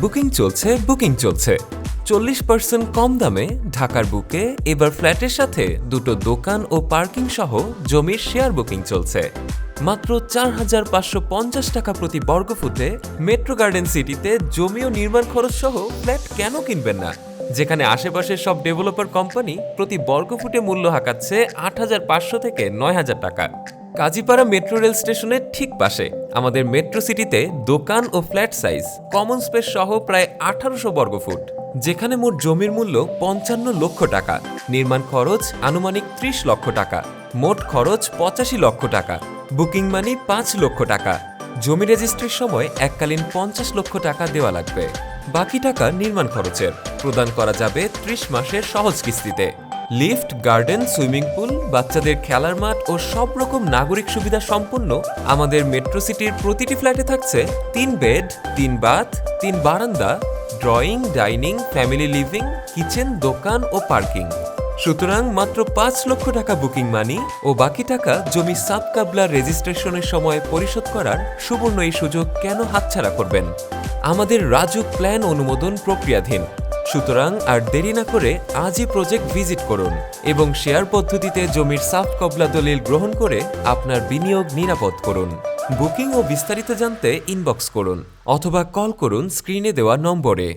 Booking চলছে 40% কম দামে ঢাকার বুকে এবার ফ্ল্যাটের সাথে দুটো দোকান ও পার্কিং সহ জমির শেয়ার বুকিং চলছে মাত্র 4,550 টাকা প্রতি বর্গফুটে মেট্রো গার্ডেন সিটিতে জমি ও নির্মাণ খরচ সহ ফ্ল্যাট কেন কিনবেন না, যেখানে আশেপাশের সব ডেভেলপার কোম্পানি প্রতি বর্গফুটে মূল্য হাঁকাচ্ছে 8,500 থেকে 9,000 টাকা। কাজীপাড়া মেট্রো রেল স্টেশনের ঠিক পাশে আমাদের মেট্রো সিটিতে দোকান ও ফ্ল্যাট সাইজ কমন স্পেস সহ প্রায় 1800 বর্গফুট, যেখানে মোট জমির মূল্য 55 লক্ষ টাকা, নির্মাণ খরচ আনুমানিক 30 লক্ষ টাকা, মোট খরচ 85 লক্ষ টাকা, বুকিং মানি 5 লক্ষ টাকা। জমি রেজিস্ট্রির সময় এককালীন 50 লক্ষ টাকা দেওয়া লাগবে, বাকি টাকা নির্মাণ খরচের, প্রদান করা যাবে 30 মাসের সহজ কিস্তিতে। লিফট, গার্ডেন, সুইমিং পুল, বাচ্চাদের খেলার মাঠ ও সব রকম নাগরিক সুবিধা সম্পন্ন আমাদের মেট্রো সিটির প্রতিটি ফ্ল্যাটে থাকছে 3 বেড, 3 বাথ, 3 বারান্দা, drawing, dining, family living, kitchen, দোকান ও পার্কিং। সুতরাং মাত্র 5 লক্ষ টাকা বুকিং মানি ও বাকি টাকা জমি সাব কাবলা রেজিস্ট্রেশনের সময় পরিশোধ করার সুবর্ণ এই সুযোগ কেন হাতছাড়া করবেন? আমাদের রাজুক প্ল্যান অনুমোদন প্রক্রিয়াধীন, সুতরাং আর দেরি না করে আজই প্রজেক্ট ভিজিট করুন এবং শেয়ার পদ্ধতিতে জমির সাব কবলা দলিল গ্রহণ করে আপনার বিনিয়োগ নিরাপদ করুন। বুকিং ও বিস্তারিত জানতে ইনবক্স করুন অথবা কল করুন স্ক্রিনে দেওয়া নম্বরে।